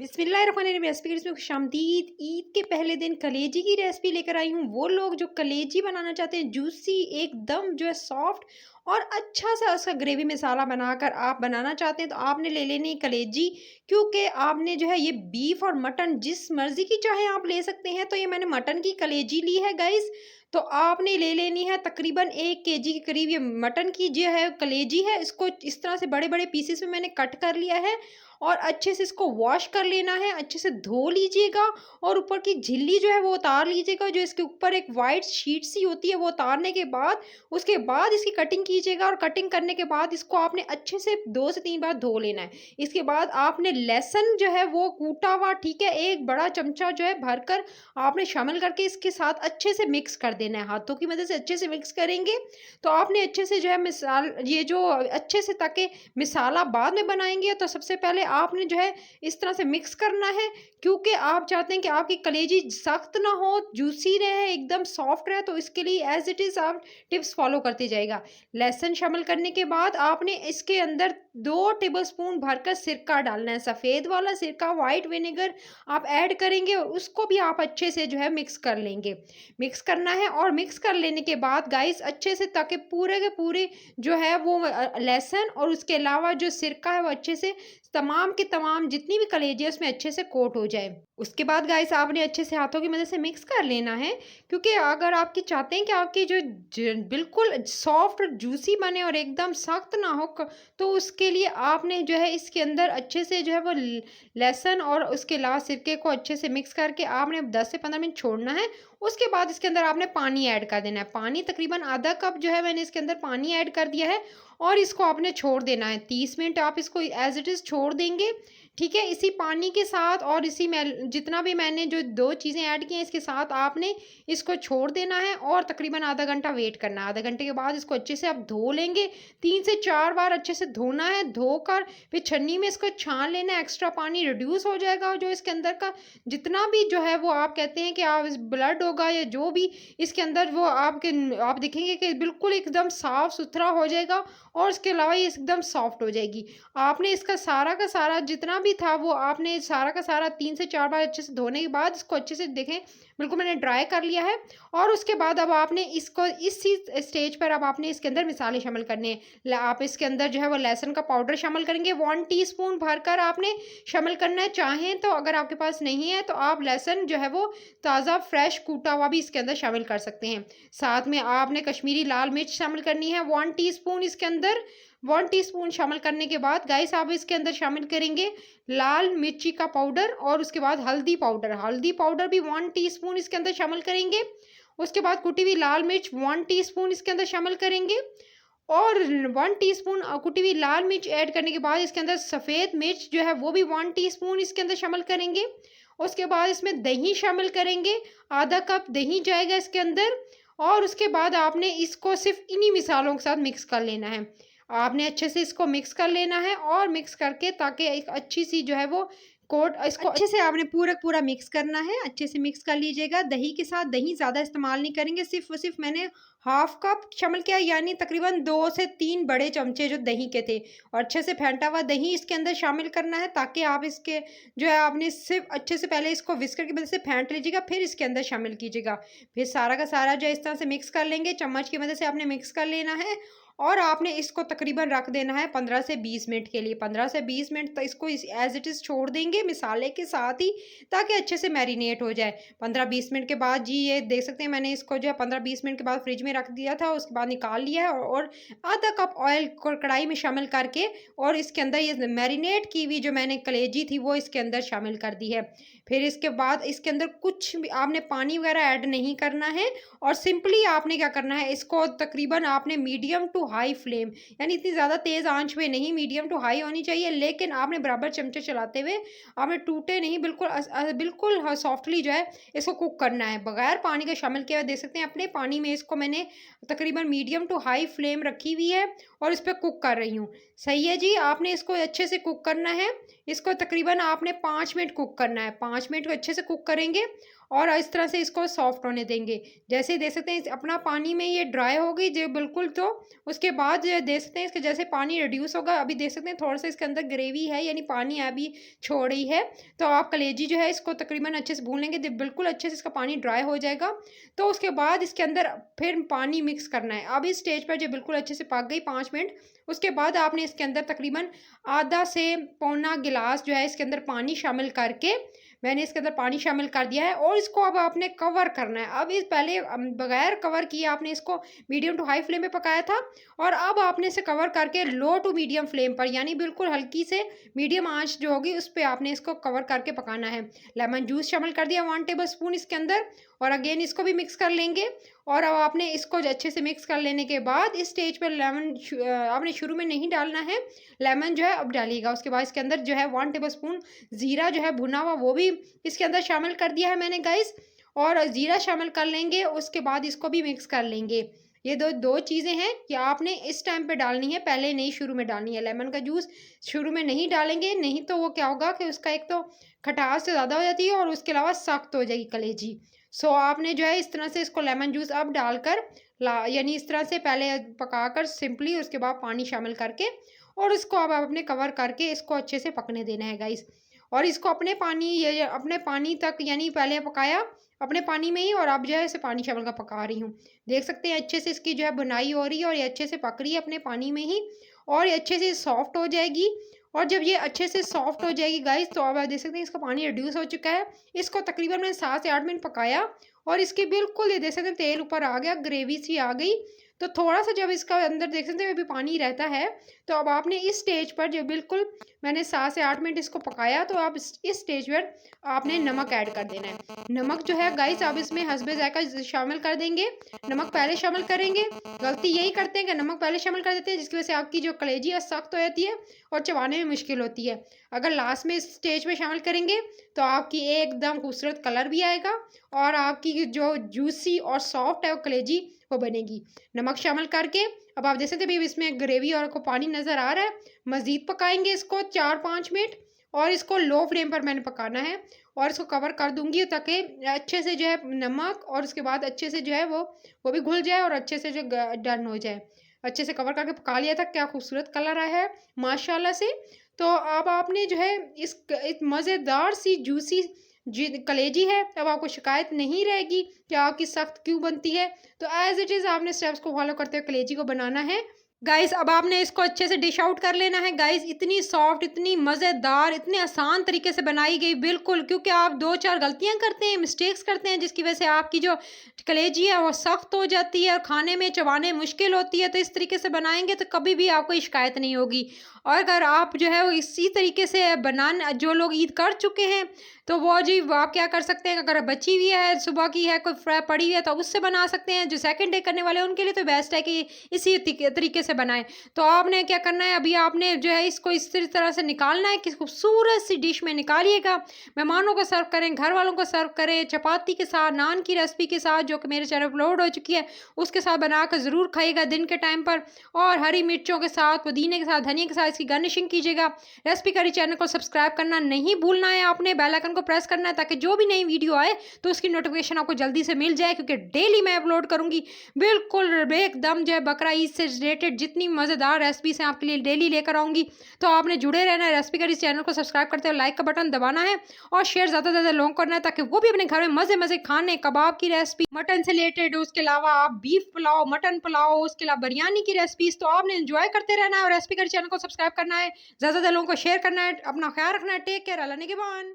बिस्मिल्लाहिर्रहमानिर्रहीम। रेसिपी में खुशामदीद। ईद के पहले दिन कलेजी की रेसिपी लेकर आई हूँ। वो लोग जो कलेजी बनाना चाहते हैं, जूसी एकदम जो है सॉफ्ट और अच्छा सा उसका ग्रेवी मसाला बनाकर आप बनाना चाहते हैं, तो आपने ले लेनी है कलेजी। क्योंकि आपने जो है ये बीफ और मटन जिस मर्जी की चाहे आप ले सकते हैं। तो ये मैंने मटन की कलेजी ली है गाइस। तो आपने ले लेनी है तकरीबन 1 केजी के करीब। ये मटन की जो है कलेजी है, इसको इस तरह से बड़े बड़े पीसेस में मैंने कट कर लिया है और अच्छे से इसको वॉश कर लेना है। अच्छे से धो लीजिएगा और ऊपर की झिल्ली जो है वो उतार लीजिएगा। जो इसके ऊपर एक वाइट शीट सी होती है, वो उतारने के बाद उसके बाद इसकी कटिंग कीजिएगा। और कटिंग करने के बाद इसको आपने अच्छे से 2 से 3 बार धो लेना है। इसके बाद आपने लहसुन जो है वो कूटा हुआ, ठीक है, 1 बड़ा चमचा जो है भरकर आपने शामिल करके इसके साथ अच्छे से मिक्स कर देना है। हाथों की मदद से अच्छे से मिक्स करेंगे तो आपने अच्छे से जो है मिसाल ये जो अच्छे से, ताकि मिसाला बाद में बनाएंगे तो सबसे पहले आपने जो है इस तरह से मिक्स करना है। क्योंकि आप चाहते हैं कि आपकी कलेजी सख्त ना हो, जूसी रहे, एकदम सॉफ्ट रहे। तो इसके लिए एज इट इज़ आप टिप्स फॉलो करते जाइएगा। लहसुन शामिल करने के बाद आपने इसके अंदर 2 टेबलस्पून भरकर सिरका डालना है। सफ़ेद वाला सिरका, वाइट विनेगर आप ऐड करेंगे और उसको भी आप अच्छे से जो है मिक्स कर लेंगे। मिक्स करना है और मिक्स कर लेने के बाद गाइस अच्छे से, ताकि पूरे के पूरे जो है वो लहसुन और उसके अलावा जो सिरका है वो अच्छे से तमाम के तमाम जितनी भी कलेजी है उसमें अच्छे से कोट हो जाए। उसके बाद गाइस आपने अच्छे से हाथों की मदद से मिक्स कर लेना है। क्योंकि अगर आपकी चाहते हैं कि आपकी जो बिल्कुल सॉफ्ट और जूसी बने और एकदम सख्त ना हो, तो उसके लिए आपने जो है इसके अंदर अच्छे से जो है वो लहसुन और उसके अलावा सिरके को अच्छे से मिक्स करके आपने 10 से 15 मिनट छोड़ना है। उसके बाद इसके अंदर आपने पानी ऐड कर देना है। पानी तकरीबन आधा कप जो है मैंने इसके अंदर पानी ऐड कर दिया है और इसको आपने छोड़ देना है। 30 मिनट आप इसको एज इट इज़ छोड़ देंगे, ठीक है। इसी पानी के साथ और इसी में जितना भी मैंने जो 2 चीज़ें ऐड की हैं इसके साथ आपने इसको छोड़ देना है और तकरीबन आधा घंटा वेट करना है। आधा घंटे के बाद इसको अच्छे से आप धो लेंगे। 3 से 4 बार अच्छे से धोना है। धोकर फिर छन्नी में इसको छान लेना है। एक्स्ट्रा पानी रिड्यूस हो जाएगा और जो इसके अंदर का जितना भी जो है वो आप कहते हैं कि आप ब्लड होगा या जो भी इसके अंदर वो आप देखेंगे कि बिल्कुल एकदम साफ सुथरा हो जाएगा और इसके अलावा ये एकदम सॉफ्ट हो जाएगी। आपने इसका सारा का सारा जितना भी था वो आपने सारा का सारा 3 से 4 बार अच्छे से धोने के बाद इसको अच्छे से देखें बिल्कुल मैंने ड्राई कर लिया है। और उसके बाद अब आपने इसको इसी स्टेज पर अब आपने इसके अंदर मिसाले शामिल करने हैं। आप इसके अंदर जो है वो लहसुन का पाउडर शामिल करेंगे। 1 टीस्पून भरकर आपने शामिल करना है। चाहें तो अगर आपके पास नहीं है तो आप लहसुन जो है वो ताज़ा फ्रेश कूटा हुआ भी इसके अंदर शामिल कर सकते हैं। साथ में आपने कश्मीरी लाल मिर्च शामिल करनी है 1 टीस्पून इसके अंदर। 1 टीस्पून शामिल करने के बाद गाइस आप इसके अंदर शामिल करेंगे लाल मिर्ची का पाउडर और उसके बाद हल्दी पाउडर। हल्दी पाउडर भी 1 टीस्पून इसके अंदर शामिल करेंगे। उसके बाद कुटी हुई लाल मिर्च 1 टीस्पून इसके अंदर शामिल करेंगे। और 1 टीस्पून कुटी हुई लाल मिर्च ऐड करने के बाद इसके अंदर सफ़ेद मिर्च जो है वो भी 1 टीस्पून इसके अंदर शामिल करेंगे। उसके बाद इसमें दही शामिल करेंगे। आधा कप दही जाएगा इसके अंदर। और उसके बाद आपने इसको सिर्फ इन्हीं मिसालों के साथ मिक्स कर लेना है। आपने अच्छे से इसको मिक्स कर लेना है और मिक्स करके ताकि एक अच्छी सी जो है वो कोट इसको अच्छे से आपने पूरा पूरा मिक्स करना है। अच्छे से मिक्स कर लीजिएगा दही के साथ। दही ज़्यादा इस्तेमाल नहीं करेंगे, सिर्फ मैंने हाफ कप शामिल किया, यानी तकरीबन 2 से 3 बड़े चमचे जो दही के थे। और अच्छे से फेंटा हुआ दही इसके अंदर शामिल करना है, ताकि आप इसके जो है आपने सिर्फ अच्छे से पहले इसको विस्कर की मदद से फेंट लीजिएगा, फिर इसके अंदर शामिल कीजिएगा। फिर सारा का सारा जो है इस तरह से मिक्स कर लेंगे। चम्मच की मदद से आपने मिक्स कर लेना है और आपने इसको तकरीबन रख देना है 15 से 20 मिनट के लिए। 15 से 20 मिनट तक इसको एज इट इज़ छोड़ देंगे मिसाले के साथ ही, ताकि अच्छे से मैरिनेट हो जाए। 15-20 मिनट के बाद जी ये देख सकते हैं मैंने इसको जो है 15-20 मिनट के बाद फ्रिज में रख दिया था। उसके बाद निकाल लिया है और आधा कप ऑयल कढ़ाई में शामिल करके और इसके अंदर ये मैरिनेट की हुई जो मैंने कलेजी थी वो इसके अंदर शामिल कर दी है। फिर इसके बाद इसके अंदर कुछ भी आपने पानी वगैरह ऐड नहीं करना है और सिंपली आपने क्या करना है, इसको तकरीबन आपने मीडियम टू हाई फ्लेम, यानी इतनी ज़्यादा तेज़ आंच पे नहीं, मीडियम टू हाई होनी चाहिए। लेकिन आपने बराबर चमचे चलाते हुए आपने टूटे नहीं, बिल्कुल सॉफ्टली जो है इसको कुक करना है बगैर पानी का शामिल किया। देख सकते हैं अपने पानी में इसको मैंने तकरीबन मीडियम टू हाई फ्लेम रखी हुई है और इस पे कुक कर रही हूँ। सही है जी, आपने इसको अच्छे से कुक करना है। इसको तकरीबन आपने 5 मिनट कुक करना है। 5 मिनट को अच्छे से कुक करेंगे और इस तरह से इसको सॉफ्ट होने देंगे। जैसे देख सकते हैं अपना पानी में ये ड्राई हो गई जो बिल्कुल, तो उसके बाद जो है देख सकते हैं इसके जैसे पानी रिड्यूस होगा। अभी देख सकते हैं थोड़ा-सा इसके अंदर ग्रेवी है, यानी पानी अभी छोड़ रही है। तो आप कलेजी जो है इसको तकरीबन अच्छे से भून लेंगे, जब बिल्कुल अच्छे से इसका पानी ड्राई हो जाएगा, तो उसके बाद इसके अंदर फिर पानी मिक्स करना है। अब इस स्टेज पर जो बिल्कुल अच्छे से पक गई 5 मिनट, उसके बाद आपने इसके अंदर तकरीबन आधा से पौना गिलास जो है इसके अंदर पानी शामिल करके, मैंने इसके अंदर पानी शामिल कर दिया है और इसको अब आपने कवर करना है। अब इस पहले बगैर कवर किए आपने इसको मीडियम टू हाई फ्लेम पे पकाया था, और अब आपने इसे कवर करके लो टू मीडियम फ्लेम पर, यानी बिल्कुल हल्की से मीडियम आंच जो होगी उस पे आपने इसको कवर करके पकाना है। लेमन जूस शामिल कर दिया 1 टेबल स्पून इसके अंदर, और अगेन इसको भी मिक्स कर लेंगे। और अब आपने इसको अच्छे से मिक्स कर लेने के बाद इस स्टेज पर आपने शुरू में नहीं डालना है लेमन, जो है अब डालिएगा। उसके बाद इसके अंदर जो है 1 टेबल स्पून ज़ीरा जो है भुना हुआ वो भी इसके अंदर शामिल कर दिया है मैंने गाइस, और ज़ीरा शामिल कर लेंगे। उसके बाद इसको भी मिक्स कर लेंगे। ये दो चीज़ें हैं कि आपने इस टाइम पे डालनी है, पहले नहीं शुरू में डालनी है। लेमन का जूस शुरू में नहीं डालेंगे, नहीं तो वो क्या होगा कि उसका एक तो खटास तो ज़्यादा हो जाती है और उसके अलावा सख्त हो जाएगी कलेजी। सो आपने जो है इस तरह से इसको लेमन जूस अब डालकर यानी इस तरह से पहले पकाकर सिंपली, उसके बाद पानी शामिल करके, और इसको अब आपने कवर करके इसको अच्छे से पकने देना है गाइस। और इसको अपने पानी ये अपने पानी तक, यानी पहले पकाया अपने पानी में ही, और अब जो है इसे पानी शामिल कर पका रही हूँ। देख सकते हैं अच्छे से इसकी जो है बुनाई हो रही है और ये अच्छे से पक रही है अपने पानी में ही, और ये अच्छे से सॉफ्ट हो जाएगी। और जब ये अच्छे से सॉफ्ट हो जाएगी गाइस, तो अब आप देख सकते हैं इसका पानी रिड्यूस हो चुका है। इसको तकरीबन मैंने 7 से 8 मिनट पकाया, और इसके बिल्कुल ये देख सकते हैं तेल ऊपर आ गया, ग्रेवी सी आ गई। तो थोड़ा-सा जब इसका अंदर देख सकते हैं अभी पानी रहता है, तो अब आपने इस स्टेज पर जो बिल्कुल मैंने 7 से 8 मिनट इसको पकाया, तो आप इस स्टेज पर आपने नमक ऐड कर देना है। नमक जो है गाइस आप इसमें हस्बे ज़ायक़ा शामिल कर देंगे। नमक पहले शामिल करेंगे, गलती यही करते हैं कि नमक पहले शामिल कर देते हैं, जिसकी वजह से आपकी जो कलेजी है सख्त हो जाती है और चबाने में मुश्किल होती है। अगर लास्ट में इस स्टेज पे शामिल करेंगे, तो आपकी एकदम खूबसूरत कलर भी आएगा, और आपकी जो जूसी और सॉफ्ट है वो कलेजी वो बनेगी। नमक शामिल करके अब आप देख सकते हैं इसमें ग्रेवी और को पानी नज़र आ रहा है। मज़ीद पकाएंगे इसको 4-5 मिनट, और इसको लो फ्लेम पर मैंने पकाना है, और इसको कवर कर दूंगी ताकि अच्छे से जो है नमक, और उसके बाद अच्छे से जो है वो भी घुल जाए और अच्छे से जो डन हो जाए। अच्छे से कवर करके पका लिया था, क्या खूबसूरत कलर आया है माशाल्लाह से। तो अब आपने जो है इस मज़ेदार सी जूसी जी कलेजी है, अब आपको शिकायत नहीं रहेगी कि आपकी सख्त क्यों बनती है। तो एज़ इट इज़ आपने स्टेप्स को फॉलो करते हुए कलेजी को बनाना है गाइस। अब आपने इसको अच्छे से डिश आउट कर लेना है गाइस। इतनी सॉफ्ट, इतनी मज़ेदार, इतने आसान तरीके से बनाई गई, बिल्कुल, क्योंकि आप 2-4 गलतियां करते हैं, मिस्टेक्स करते हैं, जिसकी वजह से आपकी जो कलेजी है वो सख्त हो जाती है और खाने में चबाने मुश्किल होती है। तो इस तरीके से बनाएंगे तो कभी भी आपको शिकायत नहीं होगी। और अगर आप जो है वो इसी तरीके से बनाना, जो लोग ईद कर चुके हैं, तो वो जी वो आप क्या कर सकते हैं, अगर बची हुई है सुबह की है कोई फ्राई पड़ी हुई है तो उससे बना सकते हैं। जो सेकंड डे करने वाले हैं उनके लिए तो बेस्ट है कि इसी तरीके से बनाएं। तो आपने क्या करना है, अभी आपने जो है इसको इस तरह से निकालना है कि खूबसूरत सी डिश में निकालिएगा। मेहमानों को सर्व करें, घर वालों को सर्व करें, चपाती के साथ, नान की रेसिपी के साथ, जो कि मेरे चैनल पर अपलोड हो चुकी है, उसके साथ बनाकर ज़रूर खाइएगा दिन के टाइम पर। और हरी मिर्चों के साथ, पुदीने के साथ, धनिया के साथ इसकी गार्निशिंग कीजिएगा। रेसिपी करी चैनल को सब्सक्राइब करना नहीं भूलना है, आपने बेल आइकन को प्रेस करना है ताकि जो भी नई वीडियो आए तो उसकी नोटिफिकेशन आपको जल्दी से मिल जाए, क्योंकि डेली मैं अपलोड करूंगी। बिल्कुल एकदम जो है बकरा ईद से रिलेटेड जितनी मज़ेदार रेसिपीज हैं आपके लिए डेली लेकर आऊंगी। तो आपने जुड़े रहना है। रेसिपी करी चैनल को सब्सक्राइब करते हुए लाइक का बटन दबाना है, और शेयर ज़्यादा से ज़्यादा लोगों को करना है, ताकि वो भी अपने घर में मज़े मज़े खाने, कबाब की रेसिपी, मटन से रिलेटेड, उसके अलावा आप बीफ पुलाव, मटन पुलाव, उसके अलावा बिरयानी की रेसिपीज, तो आपने एंजॉय करते रहना है। और रेसिपी करी चैनल को सब्सक्राइब करना है, ज़्यादा से ज़्यादा लोगों को शेयर करना है। अपना ख्याल रखना है। Take care. अल्लाह निगहबान।